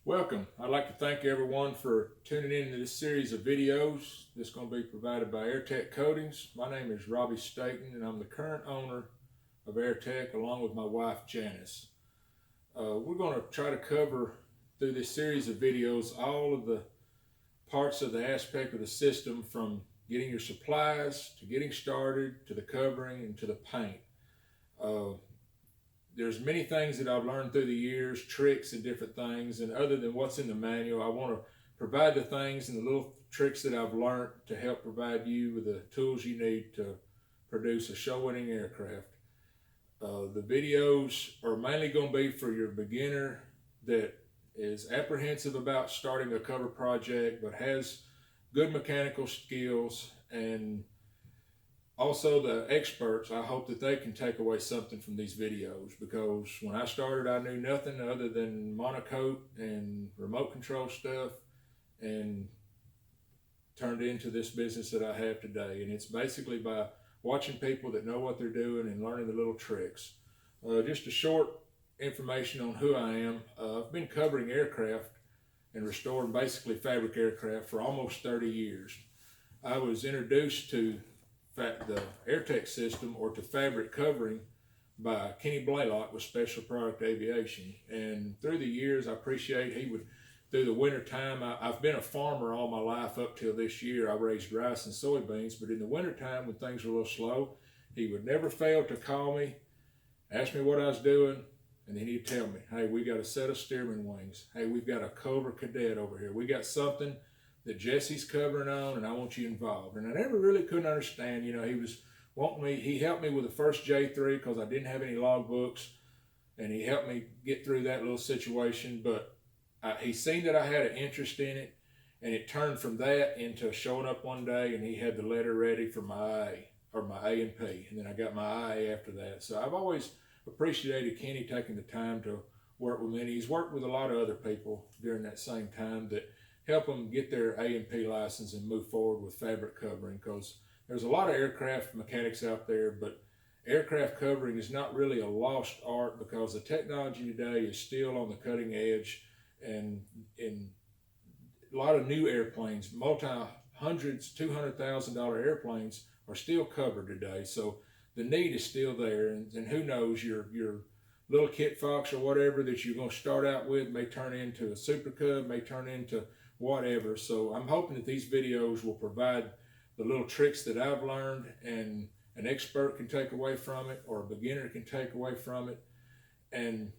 Welcome. I'd like to thank everyone for tuning in to this series of videos. This is going to be provided by Airtech Coatings. My name is Robbie Staten and I'm the current owner of Airtech along with my wife Janice. We're going to try to cover through this series of videos all of the parts of the aspect of the system, from getting your supplies to getting started to the covering and to the paint. There's many things that I've learned through the years, tricks and different things, and other than what's in the manual, I want to provide the things and the little tricks that I've learned to help provide you with the tools you need to produce a show-winning aircraft. The videos are mainly going to be for your beginner that is apprehensive about starting a cover project but has good mechanical skills, and also the experts. I hope that they can take away something from these videos, because when I started I knew nothing other than monocoat and remote control stuff, and turned into this business that I have today. And it's basically by watching people that know what they're doing and learning the little tricks. Just a short information on who I am. I've been covering aircraft and restoring basically fabric aircraft for almost 30 years. I was introduced to the Airtech system, or to fabric covering, by Kenny Blaylock with Special Product Aviation. And through the years, I appreciate he would, through the winter time, I've been a farmer all my life up till this year. I raised rice and soybeans, but in the winter time when things were a little slow, he would never fail to call me, ask me what I was doing, and then he'd tell me, hey, we got a set of steerman wings. Hey, we've got a Cobra Cadet over here. We got something that Jesse's covering on, and I want you involved. And I never really couldn't understand, he was wanting me, he helped me with the first J3 because I didn't have any log books, and he helped me get through that little situation. But he seen that I had an interest in it, and it turned from that into showing up one day and he had the letter ready for my A, or my A and P, and then I got my IA after that. So I've always appreciated Kenny taking the time to work with me, and he's worked with a lot of other people during that same time that help them get their A and P license and move forward with fabric covering, because there's a lot of aircraft mechanics out there, but aircraft covering is not really a lost art, because the technology today is still on the cutting edge, and in a lot of new airplanes, multi-hundreds, $200,000 airplanes are still covered today. So the need is still there, and who knows, your little Kit Fox or whatever that you're going to start out with may turn into a Super Cub, may turn into whatever. So I'm hoping that these videos will provide the little tricks that I've learned, and an expert can take away from it, or a beginner can take away from it. And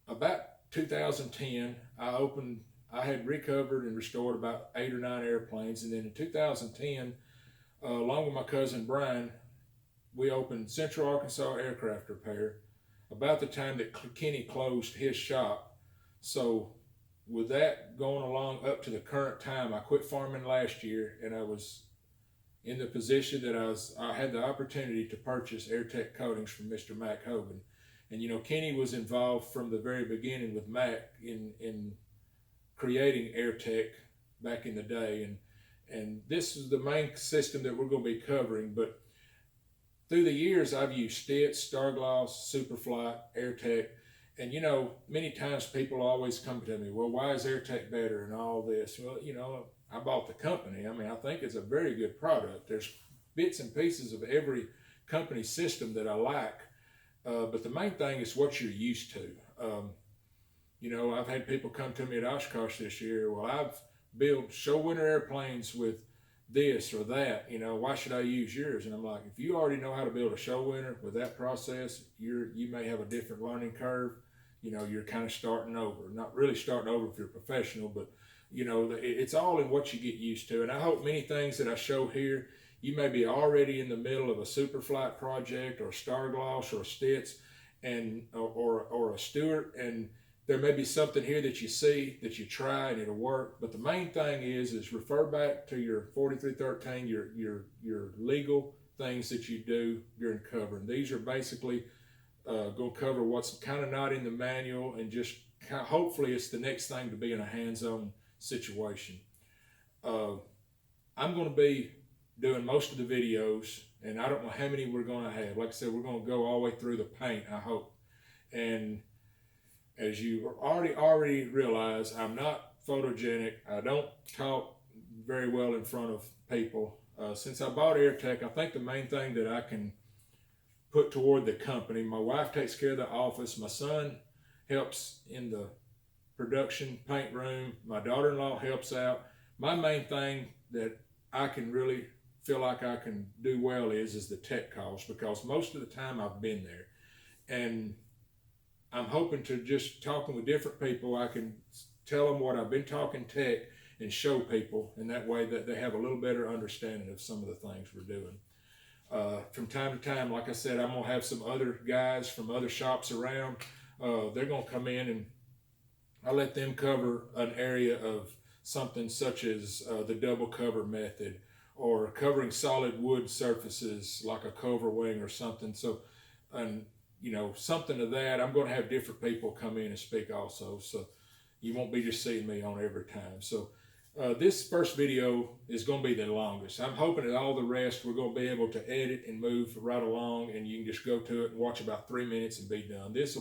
about 2010, I had recovered and restored about 8 or 9 airplanes. And then in 2010, along with my cousin Brian, we opened Central Arkansas Aircraft Repair about the time that Kenny closed his shop. So with that going along up to the current time, I quit farming last year, and I was in the position that I had the opportunity to purchase Airtech coatings from Mr. Mac Hogan. And Kenny was involved from the very beginning with Mac in creating Airtech back in the day, and this is the main system that we're going to be covering. But through the years, I've used Stitz, Stargloss, Superfly, Airtech. And many times people always come to me, well, why is Airtech better and all this? Well, I bought the company. I mean, I think it's a very good product. There's bits and pieces of every company system that I like, but the main thing is what you're used to. I've had people come to me at Oshkosh this year, well, I've built show winter airplanes with this or that, why should I use yours? And I'm like, if you already know how to build a show winner with that process, you may have a different learning curve. You're kind of starting over. Not really starting over if you're professional, but it's all in what you get used to. And I hope many things that I show here, you may be already in the middle of a Superflight project, or a Stargloss, or a Stitz, and or a Stewart, and there may be something here that you see, that you try, and it'll work. But the main thing is refer back to your 4313, your legal things that you do during covering. These are basically going to cover what's kind of not in the manual, and just hopefully it's the next thing to be in a hands-on situation. I'm going to be doing most of the videos, and I don't know how many we're going to have. Like I said, we're going to go all the way through the paint, I hope. And as you already realize, I'm not photogenic. I don't talk very well in front of people. Since I bought Airtech, I think the main thing that I can put toward the company, my wife takes care of the office, my son helps in the production paint room, my daughter-in-law helps out. My main thing that I can really feel like I can do well is the tech calls, because most of the time I've been there, and I'm hoping to just talking with different people, I can tell them what I've been talking tech and show people, and that way that they have a little better understanding of some of the things we're doing. From time to time, like I said, I'm gonna have some other guys from other shops around. They're gonna come in and I let them cover an area of something such as the double cover method, or covering solid wood surfaces like a cover wing or something. So, and something of that. I'm going to have different people come in and speak also, so you won't be just seeing me on every time. So this first video is going to be the longest. I'm hoping that all the rest we're going to be able to edit and move right along, and you can just go to it and watch about 3 minutes and be done. This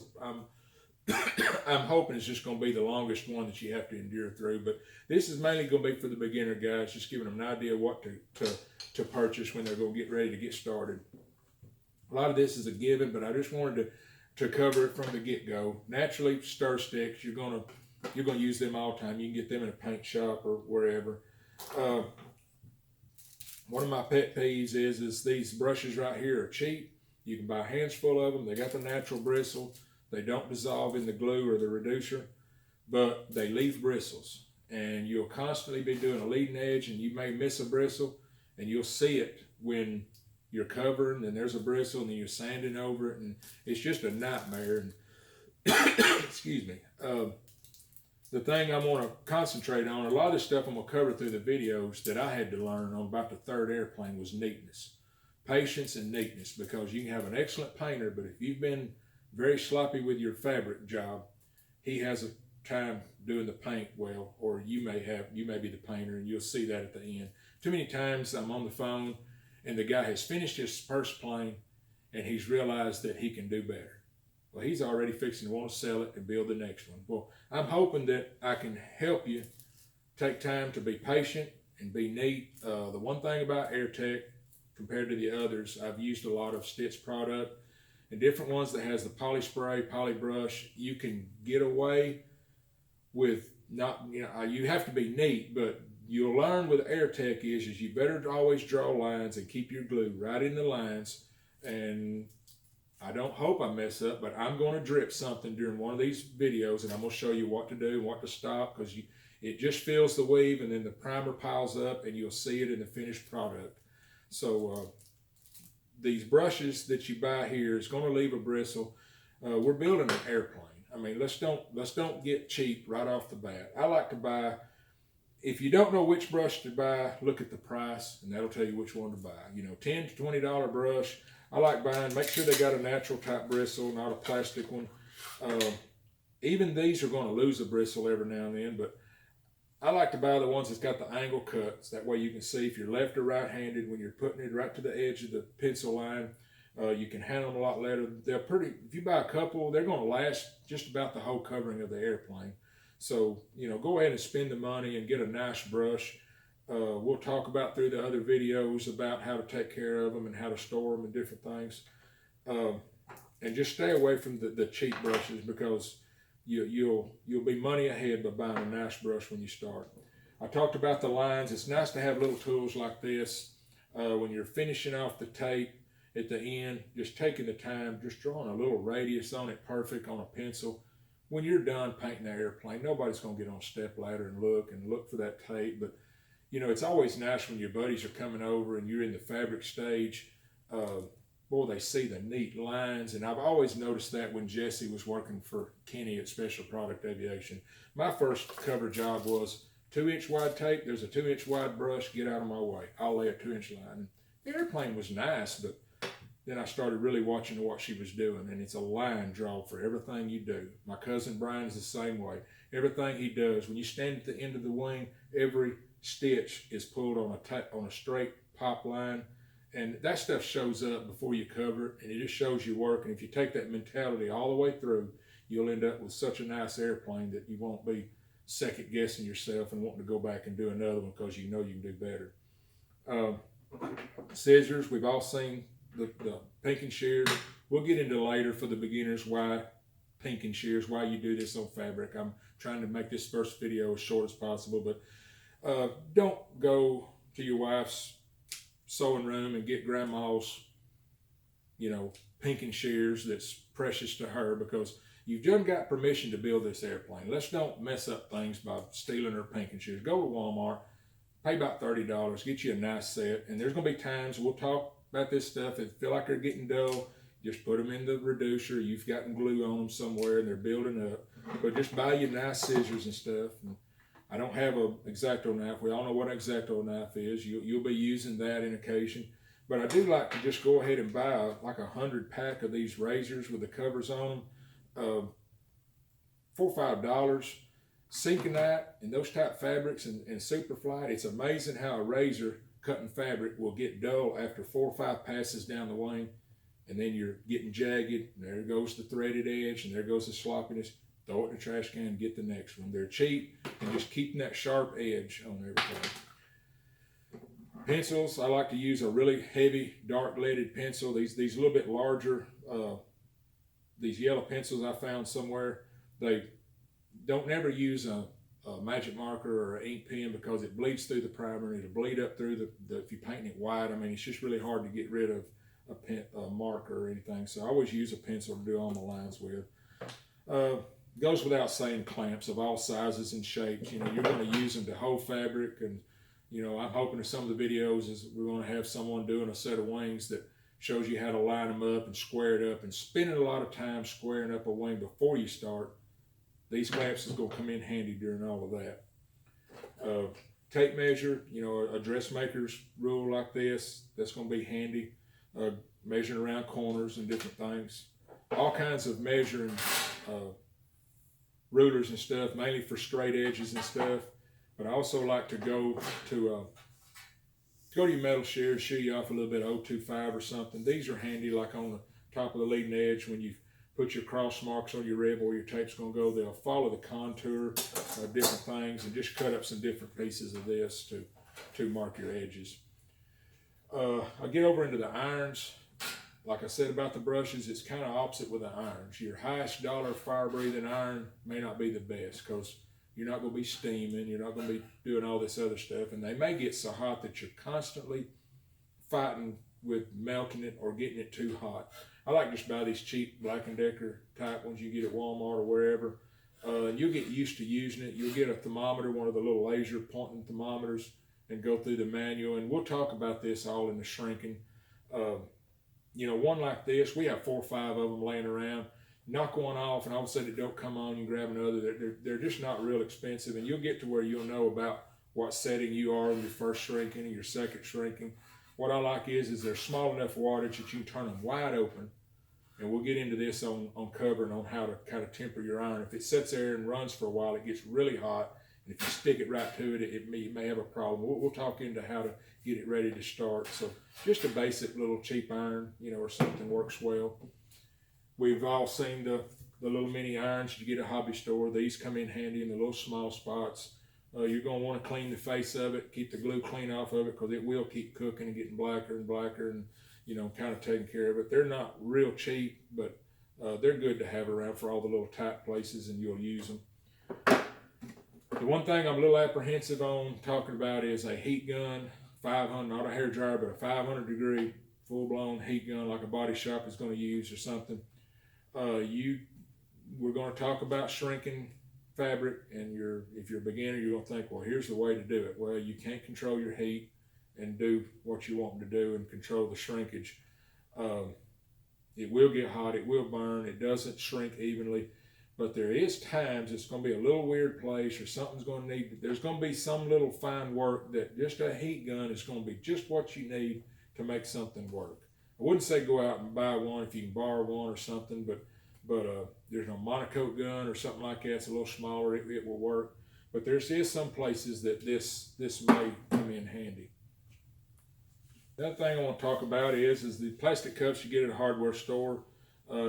I'm hoping it's just going to be the longest one that you have to endure through, but this is mainly going to be for the beginner guys, just giving them an idea of what to purchase when they're going to get ready to get started. A lot of this is a given, but I just wanted to cover it from the get-go. Naturally, stir sticks, you're gonna use them all the time. You can get them in a paint shop or wherever. One of my pet peeves is these brushes right here are cheap. You can buy hands full of them. They got the natural bristle. They don't dissolve in the glue or the reducer, but they leave bristles. And you'll constantly be doing a leading edge, and you may miss a bristle, and you'll see it when you're covering, and there's a bristle, and then you're sanding over it, and it's just a nightmare. And excuse me. The thing I want to concentrate on, a lot of this stuff I'm going to cover through the videos that I had to learn on about the third airplane, was neatness. Patience and neatness, because you can have an excellent painter, but if you've been very sloppy with your fabric job, he has a time doing the paint well, or you may be the painter, and you'll see that at the end. Too many times I'm on the phone and the guy has finished his first plane and he's realized that he can do better. Well, he's already fixing to want to sell it and build the next one. Well, I'm hoping that I can help you take time to be patient and be neat. The one thing about Airtech compared to the others, I've used a lot of Stitz product and different ones that has the poly spray, poly brush. You can get away with not, you have to be neat, but you'll learn with Airtech is you better always draw lines and keep your glue right in the lines. And I don't hope I mess up, but I'm going to drip something during one of these videos, and I'm going to show you what to do and what to stop, because it just fills the weave, and then the primer piles up, and you'll see it in the finished product. So these brushes that you buy here is going to leave a bristle. We're building an airplane. I mean, let's don't get cheap right off the bat. I like to buy. If you don't know which brush to buy, look at the price, and that'll tell you which one to buy. $10 to $20 brush. I like buying, make sure they got a natural type bristle, not a plastic one. Even these are going to lose a bristle every now and then, but I like to buy the ones that's got the angle cuts. That way you can see if you're left or right-handed when you're putting it right to the edge of the pencil line. You can handle them a lot later. If you buy a couple, they're going to last just about the whole covering of the airplane. So, go ahead and spend the money and get a nice brush. We'll talk about through the other videos about how to take care of them and how to store them and different things. And just stay away from the cheap brushes, because you'll be money ahead by buying a nice brush when you start. I talked about the lines. It's nice to have little tools like this when you're finishing off the tape at the end, just taking the time, just drawing a little radius on it perfect on a pencil. When you're done painting the airplane, nobody's going to get on a step ladder and look for that tape. But it's always nice when your buddies are coming over and you're in the fabric stage. Boy, they see the neat lines. And I've always noticed that when Jesse was working for Kenny at Special Product Aviation. My first cover job was 2-inch wide tape. There's a 2-inch wide brush. Get out of my way. I'll lay a 2-inch line. The airplane was nice, but then I started really watching what she was doing, and it's a line draw for everything you do. My cousin Brian is the same way. Everything he does, when you stand at the end of the wing, every stitch is pulled on a straight pop line, and that stuff shows up before you cover it, and it just shows your work. And if you take that mentality all the way through, you'll end up with such a nice airplane that you won't be second guessing yourself and wanting to go back and do another one because you know you can do better. Scissors, we've all seen the pink and shears. We'll get into later for the beginners why pink and shears, why you do this on fabric. I'm trying to make this first video as short as possible, but don't go to your wife's sewing room and get grandma's, pink and shears that's precious to her, because you've just got permission to build this airplane. Let's don't mess up things by stealing her pink and shears. Go to Walmart, pay about $30, get you a nice set, and there's going to be times we'll talk about this stuff that feel like they're getting dull. Just put them in the reducer. You've gotten glue on them somewhere and they're building up. But just buy you nice scissors and stuff. And I don't have an X-Acto knife. We all know what an X-Acto knife is. You'll be using that in occasion. But I do like to just go ahead and buy like 100 pack of these razors with the covers on them. $4 or $5. Synconite and those type fabrics and Superflight. It's amazing how a razor cutting fabric will get dull after 4 or 5 passes down the wing. And then you're getting jagged, and there goes the threaded edge, and there goes the sloppiness. Throw it in the trash can and get the next one. They're cheap, and just keeping that sharp edge on everything. Pencils, I like to use a really heavy, dark leaded pencil. These a little bit larger, these yellow pencils I found somewhere, they don't never use a magic marker or an ink pen because it bleeds through the primer, and it'll bleed up through the if you're painting it white. I mean, it's just really hard to get rid of a marker or anything, so I always use a pencil to do all my lines with. Goes without saying, clamps of all sizes and shapes. You're going to use them to hold fabric, and I'm hoping in some of the videos is we're going to have someone doing a set of wings that shows you how to line them up and square it up, and spending a lot of time squaring up a wing before you start. These clamps is going to come in handy during all of that. Tape measure, a dressmaker's rule like this, that's going to be handy. Measuring around corners and different things. All kinds of measuring rulers and stuff, mainly for straight edges and stuff. But I also like to go to your metal shears, shoe you off a little bit of 025 or something. These are handy, like on the top of the leading edge when you put your cross marks on your rib where your tape's going to go. They'll follow the contour of different things, and just cut up some different pieces of this to mark your edges. I get over into the irons. Like I said about the brushes, it's kind of opposite with the irons. Your highest dollar fire-breathing iron may not be the best because you're not going to be steaming, you're not going to be doing all this other stuff, and they may get so hot that you're constantly fighting with melting it or getting it too hot. I like to just buy these cheap Black & Decker type ones you get at Walmart or wherever. And you'll get used to using it. You'll get a thermometer, one of the little laser pointing thermometers, and go through the manual. And we'll talk about this all in the shrinking. One like this, we have 4 or 5 of them laying around. Knock one off, and all of a sudden it don't come on. You grab another. They're just not real expensive, and you'll get to where you'll know about what setting you are in your first shrinking and your second shrinking. What I like is they're small enough wattage that you can turn them wide open. And we'll get into this on covering on how to kind of temper your iron. If it sits there and runs for a while, it gets really hot. And if you stick it right to it, it may have a problem. We'll talk into how to get it ready to start. So just a basic little cheap iron, or something works well. We've all seen the little mini irons you get at a hobby store. These come in handy in the little small spots. You're going to want to clean the face of it, keep the glue clean off of it, because it will keep cooking and getting blacker and blacker, and kind of taking care of it. They're not real cheap, but they're good to have around for all the little tight places, and you'll use them. The one thing I'm a little apprehensive on talking about is a heat gun, 500, not a hair dryer, but a 500 degree full-blown heat gun like a body shop is going to use or something. We're going to talk about shrinking fabric, and if you're a beginner, you're going to think, well, here's the way to do it. Well, you can't control your heat and do what you want to do and control the shrinkage. It will get hot, it will burn, it doesn't shrink evenly, but there is times it's going to be a little weird place, or something's going to there's going to be some little fine work that just a heat gun is going to be just what you need to make something work. I wouldn't say go out and buy one if you can borrow one or something, but there's no monocoque gun or something like that. It's a little smaller, it will work. But there is some places that this may come in handy. The other thing I want to talk about is the plastic cups you get at a hardware store.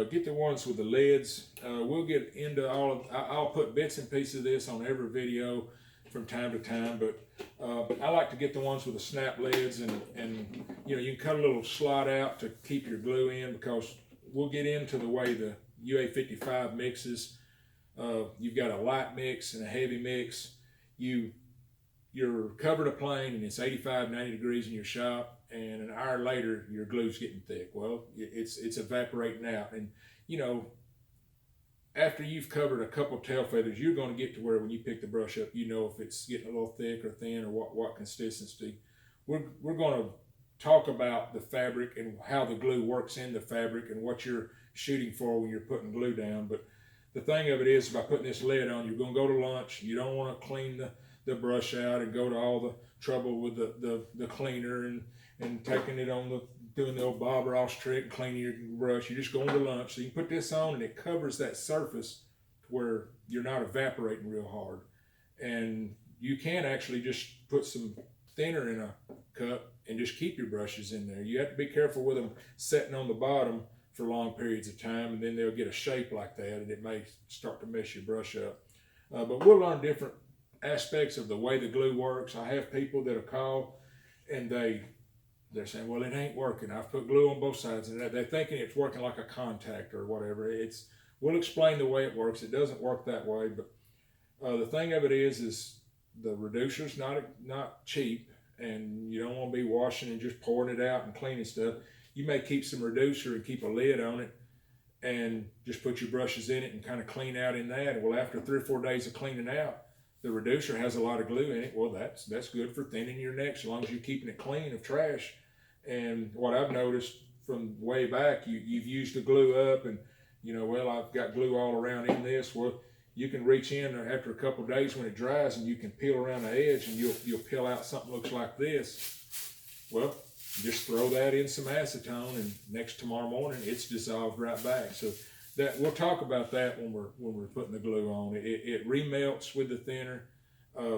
Get the ones with the lids. We'll get into all of, I'll put bits and pieces of this on every video from time to time, but I like to get the ones with the snap lids, and you know, you can cut a little slot out to keep your glue in, because we'll get into the way the UA55 mixes. You've got a light mix and a heavy mix. You're covered a plane and it's 85, 90 degrees in your shop, and an hour later your glue's getting thick. Well, it's evaporating out, and you know, after you've covered a couple tail feathers, you're going to get to where when you pick the brush up, you know if it's getting a little thick or thin or what consistency. We're going to talk about the fabric and how the glue works in the fabric and what you're shooting for when you're putting glue down. But the thing of it is, by putting this lid on, you're going to go to lunch. You don't want to clean the brush out and go to all the trouble with the cleaner and taking it on doing the old Bob Ross trick and cleaning your brush. You're just going to lunch. So you can put this on and it covers that surface to where you're not evaporating real hard. And you can actually just put some thinner in a cup and just keep your brushes in there. You have to be careful with them setting on the bottom for long periods of time, and then they'll get a shape like that and it may start to mess your brush up. But we'll learn different aspects of the way the glue works. I have people that'll call and they're saying, well, it ain't working. I've put glue on both sides, and they're thinking it's working like a contact or whatever. We'll explain the way it works. It doesn't work that way, but the thing of it is the reducer's not cheap, and you don't want to be washing and just pouring it out and cleaning stuff. You may keep some reducer and keep a lid on it and just put your brushes in it and kind of clean out in that. And well, after 3 or 4 days of cleaning out, the reducer has a lot of glue in it. Well, that's good for thinning your neck, as long as you're keeping it clean of trash. And what I've noticed from way back, you've used the glue up, and you know, well, I've got glue all around in this. Well, you can reach in after a couple of days when it dries, and you can peel around the edge, and you'll peel out something that looks like this. Well, just throw that in some acetone, and tomorrow morning it's dissolved right back. So that we'll talk about that when we're putting the glue on. It remelts with the thinner.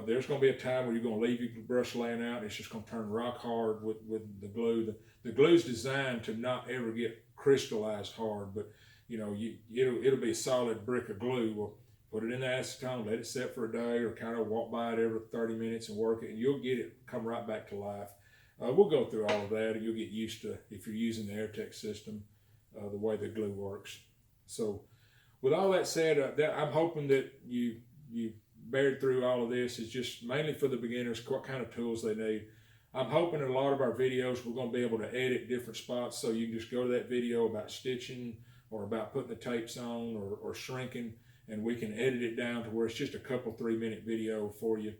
There's going to be a time where you're going to leave your brush laying out, and it's just going to turn rock hard with the glue. The glue's designed to not ever get crystallized hard, but you know, it'll be a solid brick of glue. Well, put it in the acetone, let it set for a day, or kind of walk by it every 30 minutes and work it, and you'll get it come right back to life. We'll go through all of that, and you'll get used to, if you're using the Airtech system, the way the glue works. So with all that said, I'm hoping that you bared through all of this. Is just mainly for the beginners, what kind of tools they need. I'm hoping in a lot of our videos we're going to be able to edit different spots, so you can just go to that video about stitching or about putting the tapes on or shrinking, and we can edit it down to where it's just a couple 3-minute video for you.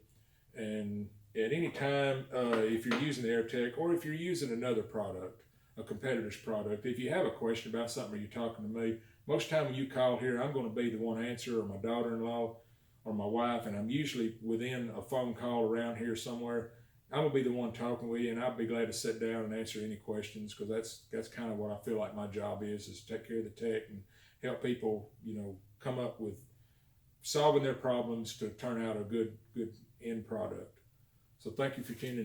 And at any time, if you're using the Airtech, or if you're using another product, a competitor's product, if you have a question about something or you're talking to me, most time when you call here, I'm going to be the one answer, or my daughter-in-law or my wife, and I'm usually within a phone call around here somewhere. I'm going to be the one talking with you, and I'll be glad to sit down and answer any questions, because that's kind of what I feel like my job is to take care of the tech and help people, you know, come up with solving their problems to turn out a good end product. So thank you for tuning in.